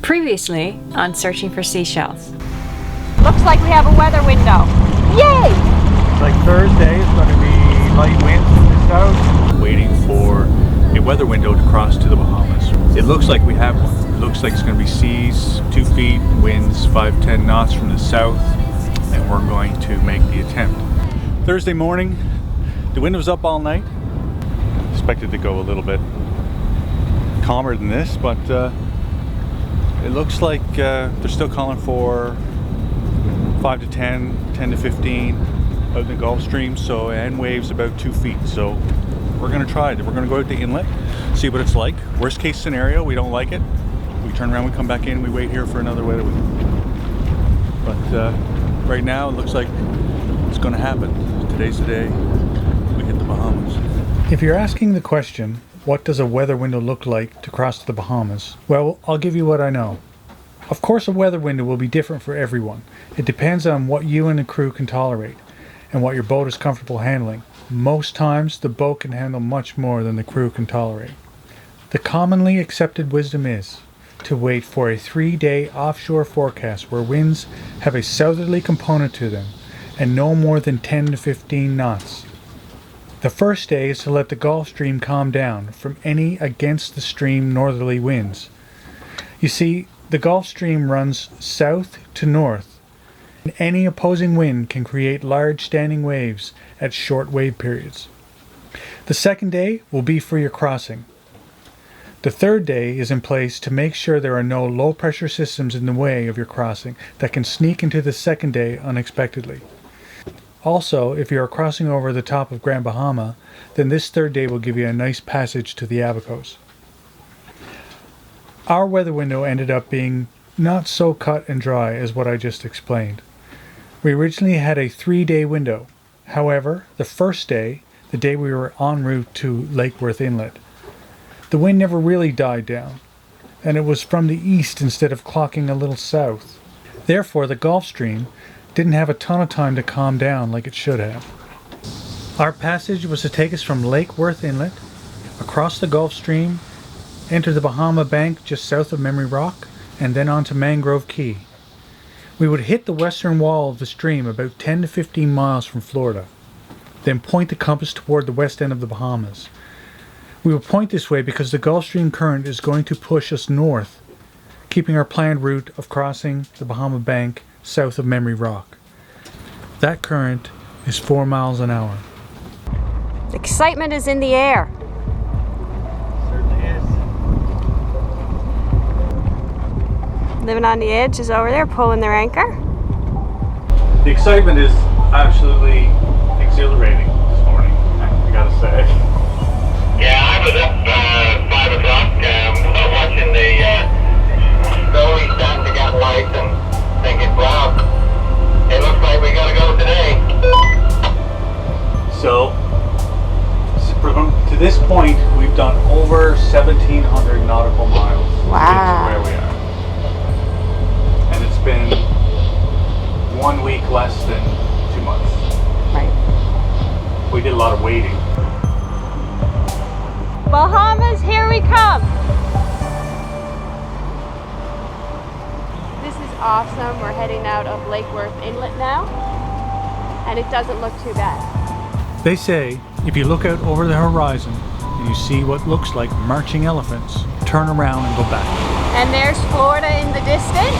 Previously on Searching for C-Shels. Looks like we have a weather window. Yay! Like Thursday, it's going to be light winds from the south. Waiting for a weather window to cross to the Bahamas. It looks like we have one. It looks like it's going to be seas 2 feet, winds 5-10 knots from the south, and we're going to make the attempt. Thursday morning, the wind was up all night. Expected to go a little bit calmer than this, but it looks like they're still calling for 5 to 10, 10 to 15 out in the Gulf Stream, so, and waves about 2 feet. So we're gonna try it. We're gonna go out the inlet, see what it's like. Worst case scenario, we don't like it, we turn around, we come back in, we wait here for another weather window. But right now it looks like it's gonna happen. Today's the day we hit the Bahamas. If you're asking the question, what does a weather window look like to cross to the Bahamas? Well, I'll give you what I know. Of course, a weather window will be different for everyone. It depends on what you and the crew can tolerate and what your boat is comfortable handling. Most times, the boat can handle much more than the crew can tolerate. The commonly accepted wisdom is to wait for a 3-day offshore forecast where winds have a southerly component to them and no more than 10 to 15 knots. The first day is to let the Gulf Stream calm down from any against the stream northerly winds. You see, the Gulf Stream runs south to north, and any opposing wind can create large standing waves at short wave periods. The second day will be for your crossing. The third day is in place to make sure there are no low pressure systems in the way of your crossing that can sneak into the second day unexpectedly. Also, if you are crossing over the top of Grand Bahama, then this third day will give you a nice passage to the Abacos. Our weather window ended up being not so cut and dry as what I just explained. We originally had a 3-day window. However, the first day, the day we were en route to Lake Worth Inlet, the wind never really died down, and it was from the east instead of clocking a little south. Therefore, the Gulf Stream didn't have a ton of time to calm down like it should have. Our passage was to take us from Lake Worth Inlet, across the Gulf Stream, enter the Bahama Bank just south of Memory Rock, and then on to Mangrove Key. We would hit the western wall of the stream about 10 to 15 miles from Florida, then point the compass toward the west end of the Bahamas. We will point this way because the Gulf Stream current is going to push us north, keeping our planned route of crossing the Bahama Bank south of Memory Rock. That current is 4 miles an hour. Excitement is in the air. Certainly is. Living on the Edge is over there pulling their anchor. The excitement is absolutely exhilarating this morning, I gotta say. Yeah, I was up 5 o'clock watching the going starting to get light and thinking, wow, it looks like we gotta go today. So, to this point, we've done over 1,700 nautical miles Wow. to where we are. And it's been 1 week less than 2 months. Right. We did a lot of waiting. Bahamas, here we come. This is awesome. We're heading out of Lake Worth Inlet now, and it doesn't look too bad. They say, if you look out over the horizon and you see what looks like marching elephants, turn around and go back. And there's Florida in the distance.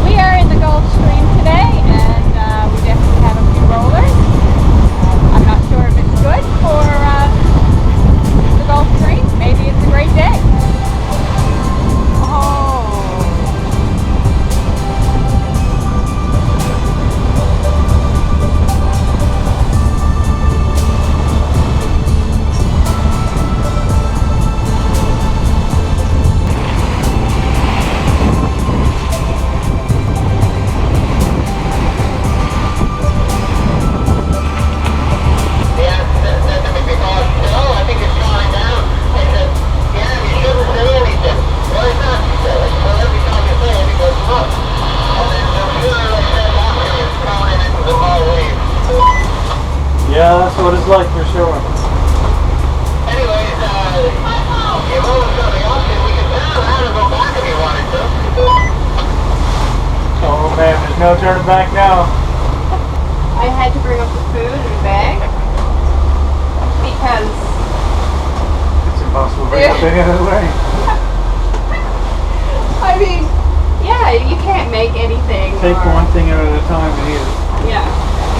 We are in the Gulf Stream today, and we definitely have a few rollers. I'm not sure if it's good for the Gulf Stream. Maybe it's a great day. Oh. So what it's like for sure. Anyways, you move something else, and we can turn around and go back if you wanted to. Oh man, there's no turning back now. I had to bring up the food in a bag because It's impossible to bring up any other way. I mean, yeah, you can't make anything. Take one thing at a time and eat it. Yeah,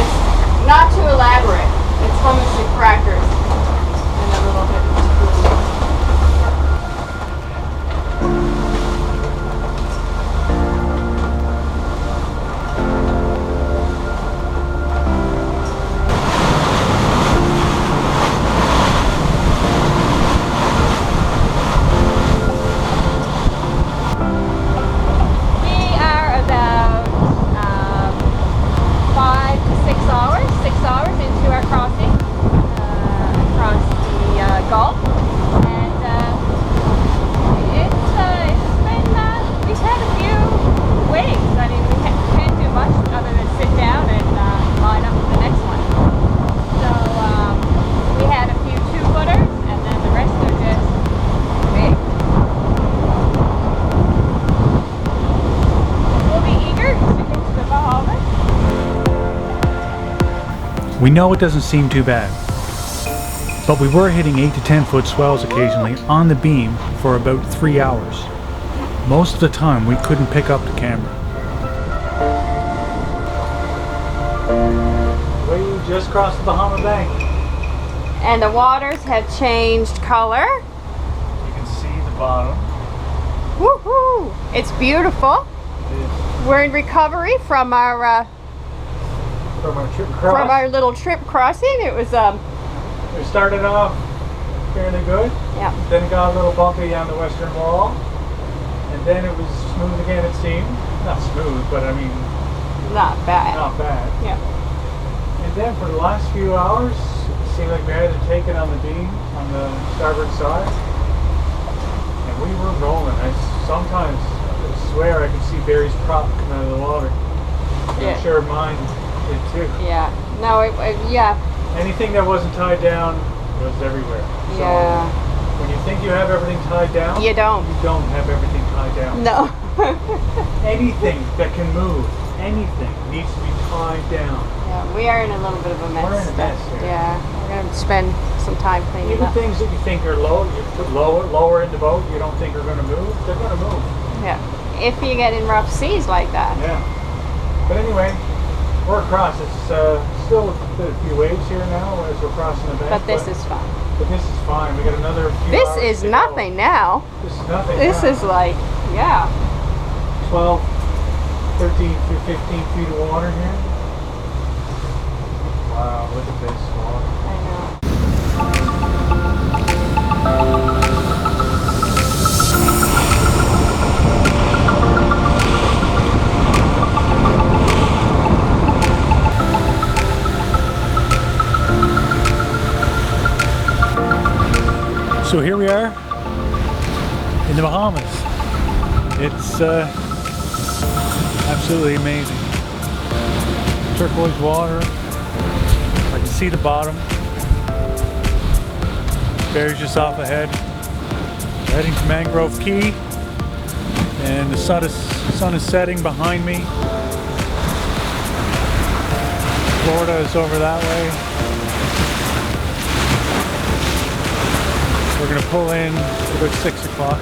it's not too elaborate. It's hummus and crackers and a little bit of food. We are about 5 to 6 hours, 6 hours into our crossing across the Gulf, and it's been we've had a few waves. I mean, we can't do much other than sit down and line up for the next one. So we had a few 2-footers, and then the rest are just big. We'll be eager to get to the Bahamas. We know it doesn't seem too bad, but we were hitting 8 to 10 foot swells occasionally on the beam for about 3 hours. Most of the time we couldn't pick up the camera. We just crossed the Bahama Bank. And the waters have changed color. You can see the bottom. Woohoo! It's beautiful. We're in recovery from our From our trip across. little trip crossing. It was We started off fairly good. yeah. Then it got a little bumpy on the western wall. And then it was smooth again, it seemed. Not smooth, but I mean, Not bad. not bad. Yeah. And then for the last few hours, it seemed like we had to take it on the beam on the starboard side. And we were rolling. Sometimes, I swear, I could see Barry's prop come out of the water. Yeah. I'm sure mine did too. Yeah. No, yeah. Anything that wasn't tied down was everywhere. So Yeah. when you think you have everything tied down, You don't. you don't have everything tied down. No. Anything that can move, anything needs to be tied down. Yeah, we are in a little bit of a mess. We're in a mess here. Yeah. We're gonna spend some time cleaning Even up. things that you think are low, you put lower in the boat, you don't think are going to move, they're going to move. Yeah. If you get in rough seas like that. Yeah. But anyway, we're across. It's still a few waves here now as we're crossing the bank. But this is fun. But this is fine. We got another few This hours is to go. nothing now. This is nothing. This now. is like, yeah. 12, 13 to 15 feet of water here. Wow, look at this water. I know. So here we are in the Bahamas. It's absolutely amazing. Turquoise water. I can see the bottom. Barry's just off ahead. We're heading to Mangrove Key, and the sun is setting behind me. Florida is over that way. We're gonna pull in about 6 o'clock.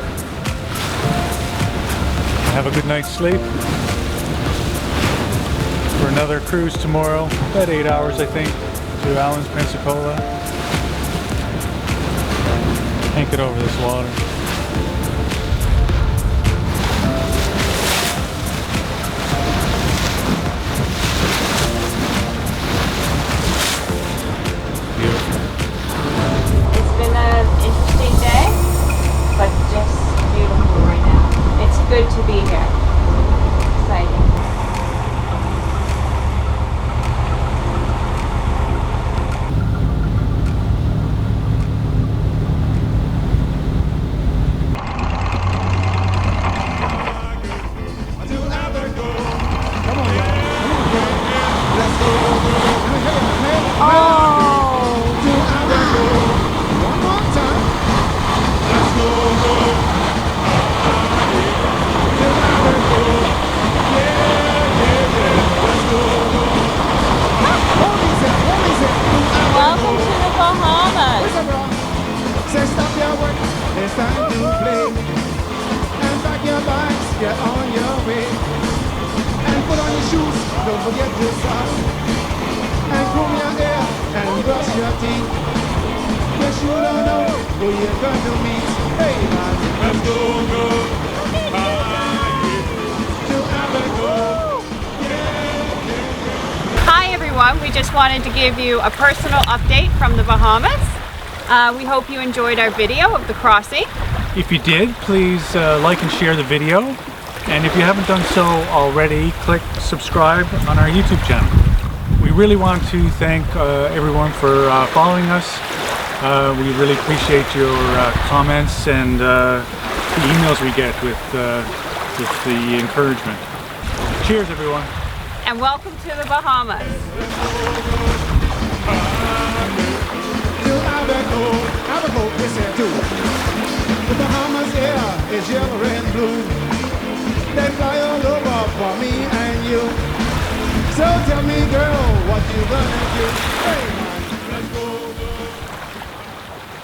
Have a good night's sleep. For another cruise tomorrow, about 8 hours I think, to Allen's Pensacola. Can't get over this water. Beautiful. It's been an interesting day, but just beautiful right now. It's good to be here. Exciting. Oh, don't forget to sauce and comb your hair and brush your teeth. Yes, you don't know who you're gonna meet. Hey, man, let's go, go. Hi everyone, we just wanted to give you a personal update from the Bahamas. We hope you enjoyed our video of the crossing. If you did, please like and share the video. And if you haven't done so already, click subscribe on our YouTube channel. We really want to thank everyone for following us. We really appreciate your comments and the emails we get with the encouragement. Cheers, everyone. And welcome to the Bahamas. The Bahamas air is yellow and blue. They fly all over for me and you. So tell me, girl, what you gonna do? Hey.